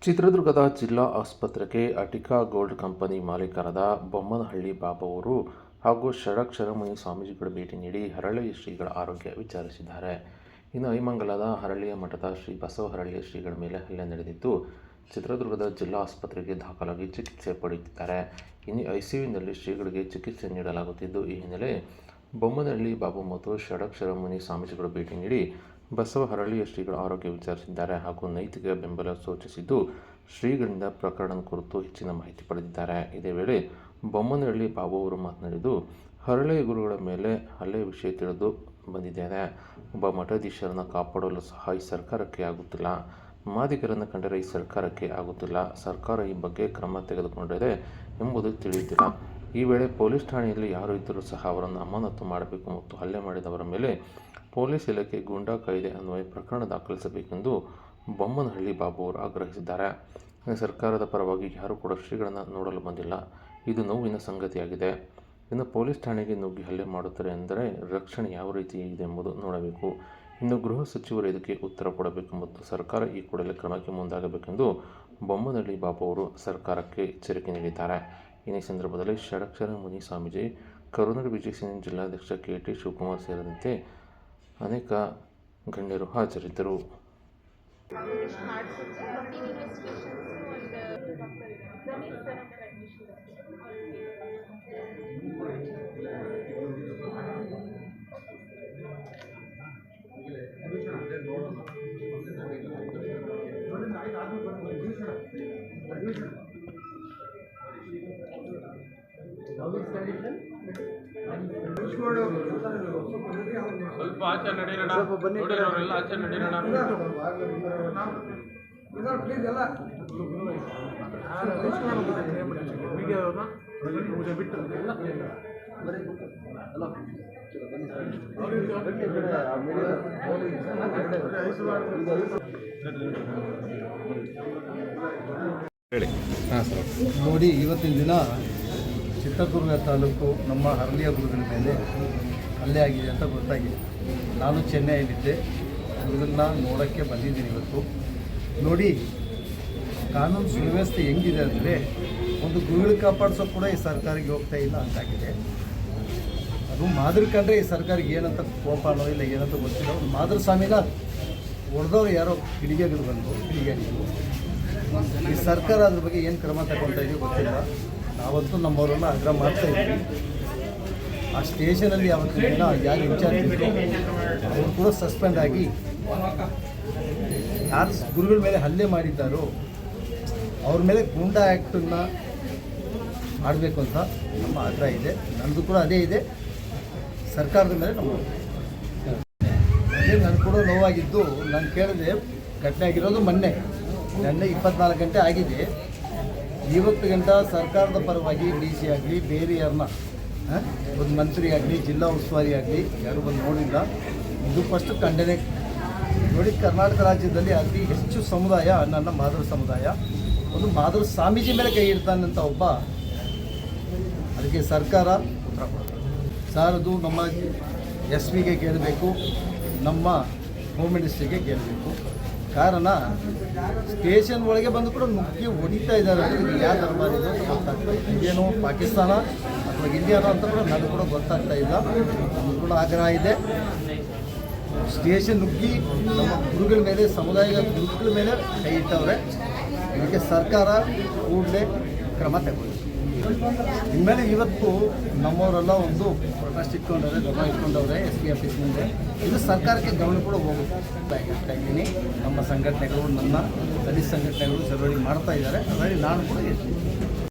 ಚಿತ್ರದುರ್ಗದ ಜಿಲ್ಲಾ ಆಸ್ಪತ್ರೆಗೆ ಅಟಿಕಾ ಗೋಲ್ಡ್ ಕಂಪನಿ ಮಾಲೀಕರಾದ ಬೊಮ್ಮನಹಳ್ಳಿ ಬಾಬು ಹಾಗೂ ಷಡಕ್ಷರಮುನಿ ಸ್ವಾಮೀಜಿಗಳು ಭೇಟಿ ನೀಡಿ ಹರಳೆಯ ಶ್ರೀಗಳ ಆರೋಗ್ಯ ವಿಚಾರಿಸಿದ್ದಾರೆ. ಇನ್ನು ಐಮಂಗಲದ ಹರಳೆಯ ಮಠದ ಶ್ರೀ ಬಸವ ಹರಳೆಯ ಶ್ರೀಗಳ ಮೇಲೆ ಹಲ್ಲೆ ನಡೆದಿದ್ದು, ಚಿತ್ರದುರ್ಗದ ಜಿಲ್ಲಾ ಆಸ್ಪತ್ರೆಗೆ ದಾಖಲಾಗಿ ಚಿಕಿತ್ಸೆ ಪಡೆಯುತ್ತಿದ್ದಾರೆ. ಇನ್ನು ಐಸಿಯುನಲ್ಲಿ ಶ್ರೀಗಳಿಗೆ ಚಿಕಿತ್ಸೆ ನೀಡಲಾಗುತ್ತಿದ್ದು, ಈ ಹಿನ್ನೆಲೆ ಬೊಮ್ಮನಹಳ್ಳಿ ಬಾಬು ಮತ್ತು ಷಡಕ್ಷರಮುನಿ ಸ್ವಾಮೀಜಿಗಳು ಭೇಟಿ ನೀಡಿ ಬಸವ ಹರಳೆಯ ಶ್ರೀಗಳ ಆರೋಗ್ಯ ವಿಚಾರಿಸಿದ್ದಾರೆ ಹಾಗೂ ನೈತಿಕ ಬೆಂಬಲ ಸೂಚಿಸಿದ್ದು, ಶ್ರೀಗಳಿಂದ ಪ್ರಕರಣದ ಕುರಿತು ಹೆಚ್ಚಿನ ಮಾಹಿತಿ ಪಡೆದಿದ್ದಾರೆ. ಇದೇ ವೇಳೆ ಬೊಮ್ಮನಹಳ್ಳಿ ಬಾಬು ಅವರು ಮಾತನಾಡಿದ್ದು, ಹರಳೆಯ ಗುರುಗಳ ಮೇಲೆ ಹಲ್ಲೆ ವಿಷಯ ತಿಳಿದು ಬಂದಿದ್ದೇನೆ. ಒಬ್ಬ ಮಠಾಧೀಶರನ್ನು ಕಾಪಾಡಲು ಸಹ ಈ ಸರ್ಕಾರಕ್ಕೆ ಆಗುತ್ತಿಲ್ಲ. ಮಾದಿಗರನ್ನು ಕಂಡರೆ ಈ ಸರ್ಕಾರಕ್ಕೆ ಆಗುತ್ತಿಲ್ಲ. ಸರ್ಕಾರ ಈ ಬಗ್ಗೆ ಕ್ರಮ ತೆಗೆದುಕೊಂಡಿದೆ ಎಂಬುದು ತಿಳಿಯುತ್ತಿಲ್ಲ. ಈ ವೇಳೆ ಪೊಲೀಸ್ ಠಾಣೆಯಲ್ಲಿ ಯಾರು ಇದ್ದರೂ ಸಹ ಅವರನ್ನು ಅಮಾನತು ಮಾಡಬೇಕು ಮತ್ತು ಹಲ್ಲೆ ಮಾಡಿದವರ ಮೇಲೆ ಪೊಲೀಸ್ ಇಲಾಖೆ ಗೂಂಡಾ ಕಾಯ್ದೆ ಅನ್ವಯ ಪ್ರಕರಣ ದಾಖಲಿಸಬೇಕೆಂದು ಬೊಮ್ಮನಹಳ್ಳಿ ಬಾಬು ಅವರು ಆಗ್ರಹಿಸಿದ್ದಾರೆ. ಸರ್ಕಾರದ ಪರವಾಗಿ ಯಾರೂ ಕೂಡ ಶ್ರೀಗಳನ್ನು ನೋಡಲು ಬಂದಿಲ್ಲ. ಇದು ನೋವಿನ ಸಂಗತಿಯಾಗಿದೆ. ಇನ್ನು ಪೊಲೀಸ್ ಠಾಣೆಗೆ ನುಗ್ಗಿ ಹಲ್ಲೆ ಮಾಡುತ್ತಾರೆ ಎಂದರೆ ರಕ್ಷಣೆ ಯಾವ ರೀತಿ ಇದೆ ಎಂಬುದು ನೋಡಬೇಕು. ಇನ್ನು ಗೃಹ ಸಚಿವರು ಇದಕ್ಕೆ ಉತ್ತರ ಕೊಡಬೇಕು ಮತ್ತು ಸರ್ಕಾರ ಈ ಕೂಡಲೇ ಕ್ರಮಕ್ಕೆ ಮುಂದಾಗಬೇಕೆಂದು ಬೊಮ್ಮನಹಳ್ಳಿ ಬಾಬು ಅವರು ಸರ್ಕಾರಕ್ಕೆ ಎಚ್ಚರಿಕೆ ನೀಡಿದ್ದಾರೆ. ಈ ಸಂದರ್ಭದಲ್ಲಿ ಷಡಕ್ಷರಮುನಿ ಸ್ವಾಮೀಜಿ, ಕರುನಾಡ ಬಿಜೆಪಿ ಜಿಲ್ಲಾಧ್ಯಕ್ಷ ಕೆ.ಟಿ. ಶಿವಕುಮಾರ್ ಸೇರಿದಂತೆ ಅನೇಕ ಗಣ್ಯರು ಹಾಜರಿದ್ದರು. ಸ್ವಲ್ಪ ಆಚೆ ನಡೀರೋಣ, ನೋಡಿರೋರೆಲ್ಲ ಆಚೆ ನಡೀರೋಣ. ಪ್ಲೀಸ್ ಎಲ್ಲ ವಿಡಿಯೋನ ಬಿಟ್ಟು ನೋಡಿ, ಇವತ್ತಿನ ದಿನ ಚಿತ್ರದುರ್ಗ ತಾಲೂಕು ನಮ್ಮ ಹರಳೆಯ ಗುರುಗಳ ಮೇಲೆ ಹಲ್ಲೆ ಆಗಿದೆ ಅಂತ ಗೊತ್ತಾಗಿದೆ. ನಾನು ಚೆನ್ನೈಯಲ್ಲಿದ್ದೆ, ಇದನ್ನು ನೋಡೋಕ್ಕೆ ಬಂದಿದ್ದೀನಿ ಇವತ್ತು. ನೋಡಿ, ಕಾನೂನು ಸುವ್ಯವಸ್ಥೆ ಹೆಂಗಿದೆ ಅಂದರೆ, ಒಂದು ಗುರುಗಳು ಕಾಪಾಡಿಸೋಕೆ ಕೂಡ ಈ ಸರ್ಕಾರಕ್ಕೆ ಹೋಗ್ತಾ ಇಲ್ಲ ಅಂತಾಗಿದೆ. ಅದು ಮಾದರಿ ಕಂಡ್ರೆ ಈ ಸರ್ಕಾರಕ್ಕೆ ಏನಂತ ಕೋಪ ಅನ್ನೋ ಇಲ್ಲ, ಏನಂತ ಗೊತ್ತಿಲ್ಲ. ಒಂದು ಮಾದರಿ ಸ್ವಾಮಿನ ಹೊಡೆದವ್ರು ಯಾರೋ ಕಿಡಿಗೆಗಳು ಬಂದು ಕಿಡಿಗೇಡಿಗಳು. ಈ ಸರ್ಕಾರ ಅದ್ರ ಬಗ್ಗೆ ಏನು ಕ್ರಮ ತಗೊಳ್ತಾ ಇದೆಯೋ ಗೊತ್ತಿಲ್ಲ. ನಾವಂತೂ ನಮ್ಮವರೆಲ್ಲ ಆಗ್ರಹ ಮಾಡ್ತಾ ಇದ್ವಿ. ಆ ಸ್ಟೇಷನಲ್ಲಿ ಯಾವತ್ತಿನ ದಿನ ಯಾರು ಇನ್ಚಾರ್ಜ್ ಇದ್ರು ಅವರು ಕೂಡ ಸಸ್ಪೆಂಡ್ ಆಗಿ, ಯಾರು ಗುರುಗಳ ಮೇಲೆ ಹಲ್ಲೆ ಮಾಡಿದ್ದಾರೋ ಅವ್ರ ಮೇಲೆ ಗೂಂಡಾ ಆ್ಯಕ್ಟನ್ನು ಮಾಡಬೇಕು ಅಂತ ನಮ್ಮ ಆಗ್ರಹ ಇದೆ. ನನ್ನದು ಕೂಡ ಅದೇ ಇದೆ. ಸರ್ಕಾರದ ಮೇಲೆ ನಮ್ಮ ಅದೇ ನನಗೆ ಕೂಡ ನೋವಾಗಿದ್ದು, ನಾನು ಕೇಳಿದೆ, ಘಟನೆ ಆಗಿರೋದು ಮೊನ್ನೆ 24 ಗಂಟೆ ಆಗಿದೆ. ಇವತ್ತು ಗಂಟ ಸರ್ಕಾರದ ಪರವಾಗಿ ಡಿ ಸಿ ಆಗಲಿ, ಬೇರೆ ಯಾರನ್ನ ಒಂದು ಮಂತ್ರಿ ಆಗಲಿ, ಜಿಲ್ಲಾ ಉಸ್ತುವಾರಿ ಆಗಲಿ ಯಾರು ಬಂದು ನೋಡಿಲ್ಲ. ಇದು ಫಸ್ಟ್ ಖಂಡನೆ. ನೋಡಿ, ಕರ್ನಾಟಕ ರಾಜ್ಯದಲ್ಲಿ ಅತಿ ಹೆಚ್ಚು ಸಮುದಾಯ ನನ್ನ ಮಾಧವ ಸಮುದಾಯ. ಒಂದು ಮಾಧವ ಸ್ವಾಮೀಜಿ ಮೇಲೆ ಕೈ ಇಡ್ತಾನಂತ ಒಬ್ಬ, ಅದಕ್ಕೆ ಸರ್ಕಾರ ಉತ್ತರ ಕೊಡಬೇಕು. ಸರ್, ಅದು ನಮ್ಮ SP ಗೆ ಕೇಳಬೇಕು, ನಮ್ಮ ಹೋಮ್ ಮಿನಿಸ್ಟ್ರಿಗೆ ಕೇಳಬೇಕು. ಕಾರಣ, ಸ್ಟೇಷನ್ ಒಳಗೆ ಬಂದು ಕೂಡ ನುಗ್ಗಿ ಹೊಡಿತಾ ಇದ್ದಾರೆ. ಅಂದರೆ ಯಾವ ಧರ್ಮ ಇದೆ ಅಂತ ಗೊತ್ತಾಗ್ತಾ ಇಲ್ಲ. ಇದೇನೋ ಪಾಕಿಸ್ತಾನ ಅಥವಾ ಇಂಡಿಯಾನೋ ಅಂತ ಕೂಡ ನನಗೆ ಕೂಡ ಗೊತ್ತಾಗ್ತಾ ಇಲ್ಲ. ನಮಗೂ ಕೂಡ ಆಗ್ರಹ ಇದೆ. ಸ್ಟೇಷನ್ ನುಗ್ಗಿ ನಮ್ಮ ಗುರುಗಳ ಮೇಲೆ, ಸಮುದಾಯದ ಗುರುಗಳ ಮೇಲೆ ಕೈ ಇಟ್ಟವ್ರೆ. ಇದಕ್ಕೆ ಸರ್ಕಾರ ಕೂಡಲೇ ಕ್ರಮ ತಗೊಳ್ಳಿ. ಇನ್ಮೇಲೆ ಇವತ್ತು ನಮ್ಮವರೆಲ್ಲ ಒಂದು ಪ್ರೊಟೆಸ್ಟ್ ಇಟ್ಕೊಂಡವ್ರೆ, ಗಮನ ಇಟ್ಕೊಂಡವ್ರೆ SP ಆಫೀಸ್ ಮುಂದೆ. ಇದು ಸರ್ಕಾರಕ್ಕೆ ಗಮನ ಕೂಡ ಹೋಗುತ್ತೆ ಹೇಳ್ತಾ ಇದ್ದೀನಿ. ನಮ್ಮ ಸಂಘಟನೆಗಳು, ನನ್ನ ದಲಿತ ಸಂಘಟನೆಗಳು ಚಳವಳಿ ಮಾಡ್ತಾ ಇದ್ದಾರೆ. ಅದರಲ್ಲಿ ನಾನು ಕೂಡ